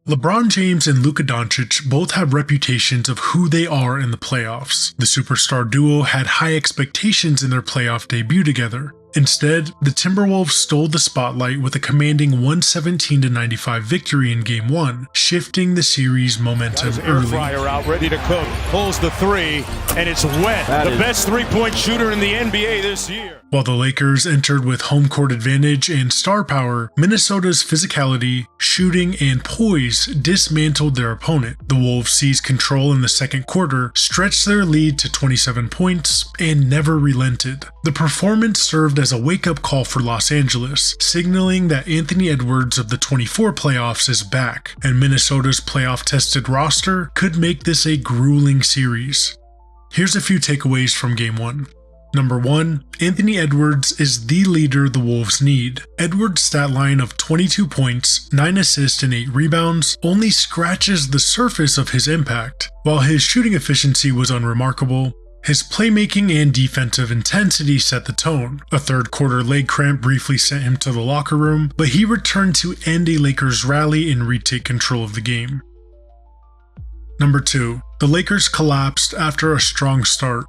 LeBron James and Luka Doncic both have reputations of who they are in the playoffs. The superstar duo had high expectations in their playoff debut together. Instead, the Timberwolves stole the spotlight with a commanding 117-95 victory in Game 1, shifting the series momentum early. Fryer out, ready to cook, pulls the three, and it's wet. The best three-point shooter in the NBA this year. While the Lakers entered with home court advantage and star power, Minnesota's physicality, shooting, and poise dismantled their opponent. The Wolves seized control in the second quarter, stretched their lead to 27 points, and never relented. The performance served as a wake-up call for Los Angeles, signaling that Anthony Edwards of the 24 playoffs is back, and Minnesota's playoff-tested roster could make this a grueling series. Here's a few takeaways from Game 1. Number 1, Anthony Edwards is the leader the Wolves need. Edwards' stat line of 22 points, 9 assists, and 8 rebounds only scratches the surface of his impact. While his shooting efficiency was unremarkable, his playmaking and defensive intensity set the tone. A third quarter leg cramp briefly sent him to the locker room, but he returned to end a Lakers rally and retake control of the game. Number 2, the Lakers collapsed after a strong start.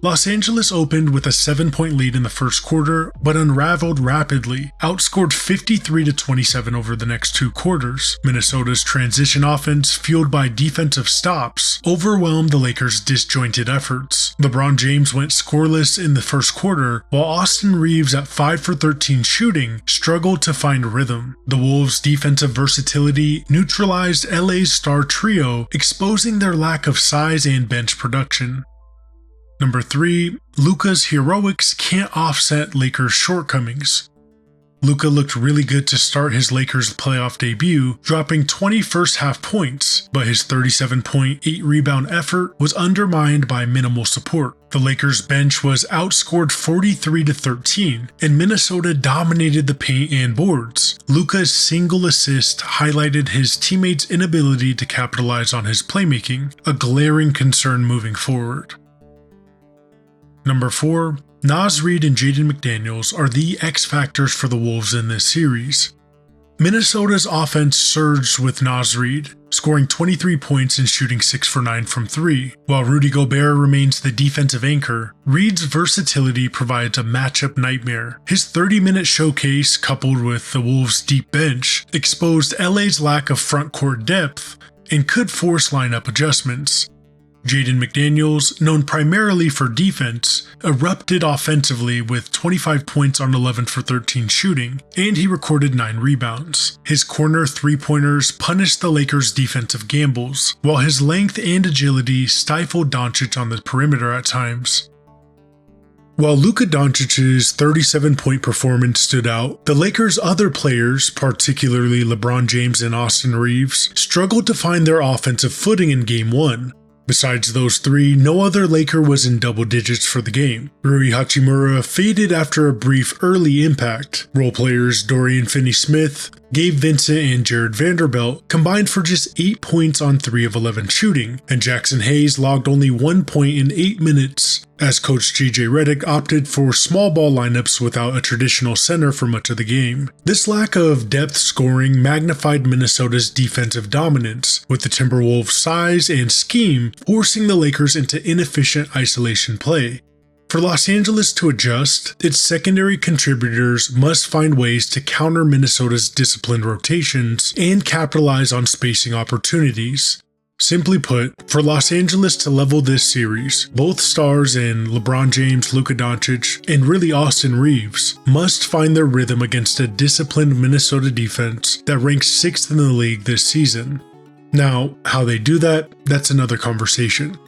Los Angeles opened with a 7-point lead in the first quarter, but unraveled rapidly, outscored 53-27 over the next 2 quarters. Minnesota's transition offense, fueled by defensive stops, overwhelmed the Lakers' disjointed efforts. LeBron James went scoreless in the first quarter, while Austin Reeves at 5 for 13 shooting struggled to find rhythm. The Wolves' defensive versatility neutralized LA's star trio, exposing their lack of size and bench production. Number 3, Luka's heroics can't offset Lakers' shortcomings. Luka looked really good to start his Lakers playoff debut, dropping 20 first-half points, but his 37-point, 8-rebound effort was undermined by minimal support. The Lakers' bench was outscored 43-13, and Minnesota dominated the paint and boards. Luka's single assist highlighted his teammates' inability to capitalize on his playmaking, a glaring concern moving forward. Number 4, Naz Reid and Jaden McDaniels are the X factors for the Wolves in this series. Minnesota's offense surged with Naz Reid, scoring 23 points and shooting 6 for 9 from 3. While Rudy Gobert remains the defensive anchor, Reid's versatility provides a matchup nightmare. His 30-minute showcase, coupled with the Wolves' deep bench, exposed LA's lack of front court depth and could force lineup adjustments. Jaden McDaniels, known primarily for defense, erupted offensively with 25 points on 11 for 13 shooting, and he recorded 9 rebounds. His corner three-pointers punished the Lakers' defensive gambles, while his length and agility stifled Doncic on the perimeter at times. While Luka Doncic's 37-point performance stood out, the Lakers' other players, particularly LeBron James and Austin Reeves, struggled to find their offensive footing in Game 1. Besides those 3, no other Laker was in double digits for the game. Rui Hachimura faded after a brief early impact. Role players Dorian Finney-Smith, Gabe Vincent, and Jared Vanderbilt combined for just 8 points on 3 of 11 shooting, and Jackson Hayes logged only 1 point in 8 minutes, as coach J.J. Redick opted for small ball lineups without a traditional center for much of the game. This lack of depth scoring magnified Minnesota's defensive dominance, with the Timberwolves' size and scheme forcing the Lakers into inefficient isolation play. For Los Angeles to adjust, its secondary contributors must find ways to counter Minnesota's disciplined rotations and capitalize on spacing opportunities. Simply put, for Los Angeles to level this series, both stars in LeBron James, Luka Doncic, and really Austin Reeves must find their rhythm against a disciplined Minnesota defense that ranks 6th in the league this season. Now, how they do that, that's another conversation.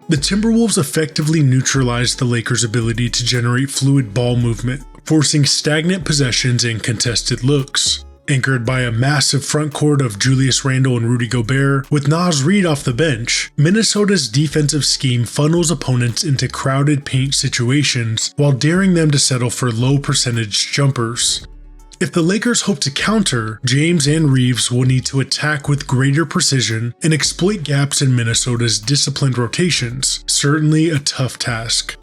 The Timberwolves effectively neutralized the Lakers' ability to generate fluid ball movement, forcing stagnant possessions and contested looks. Anchored by a massive front court of Julius Randle and Rudy Gobert, with Naz Reid off the bench, Minnesota's defensive scheme funnels opponents into crowded paint situations while daring them to settle for low-percentage jumpers. If the Lakers hope to counter, James and Reeves will need to attack with greater precision and exploit gaps in Minnesota's disciplined rotations, certainly a tough task.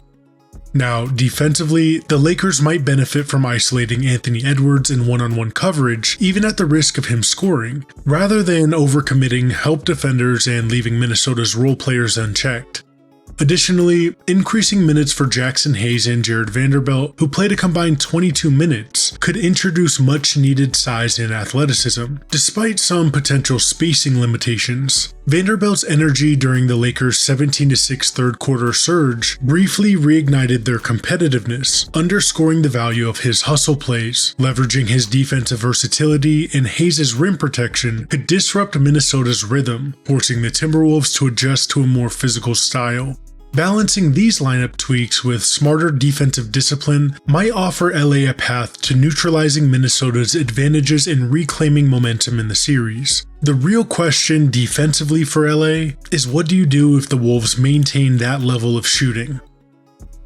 Now, defensively, the Lakers might benefit from isolating Anthony Edwards in one-on-one coverage, even at the risk of him scoring, rather than overcommitting help defenders and leaving Minnesota's role players unchecked. Additionally, increasing minutes for Jackson Hayes and Jared Vanderbilt, who played a combined 22 minutes, could introduce much-needed size and athleticism, despite some potential spacing limitations. Vanderbilt's energy during the Lakers' 17-6 third-quarter surge briefly reignited their competitiveness, underscoring the value of his hustle plays. Leveraging his defensive versatility and Hayes' rim protection could disrupt Minnesota's rhythm, forcing the Timberwolves to adjust to a more physical style. Balancing these lineup tweaks with smarter defensive discipline might offer LA a path to neutralizing Minnesota's advantages and reclaiming momentum in the series. The real question defensively for LA is, what do you do if the Wolves maintain that level of shooting?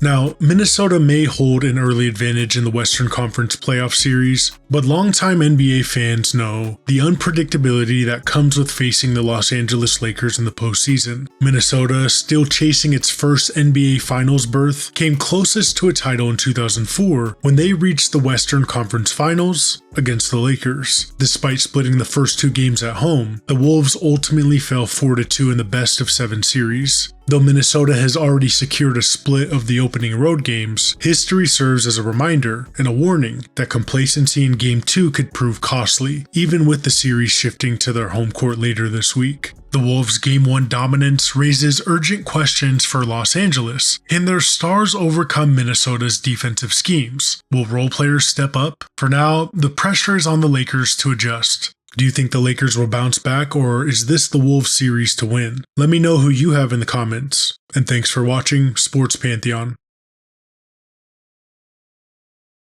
Now, Minnesota may hold an early advantage in the Western Conference playoff series, but longtime NBA fans know the unpredictability that comes with facing the Los Angeles Lakers in the postseason. Minnesota, still chasing its first NBA Finals berth, came closest to a title in 2004 when they reached the Western Conference Finals against the Lakers. Despite splitting the first 2 games at home, the Wolves ultimately fell 4-2 in the best-of-7 series. Though Minnesota has already secured a split of the opening road games, history serves as a reminder and a warning that complacency in Game 2 could prove costly, even with the series shifting to their home court later this week. The Wolves' Game 1 dominance raises urgent questions for Los Angeles. Can their stars overcome Minnesota's defensive schemes? Will role players step up? For now, the pressure is on the Lakers to adjust. Do you think the Lakers will bounce back, or is this the Wolves series to win? Let me know who you have in the comments. And thanks for watching Sports Pantheon.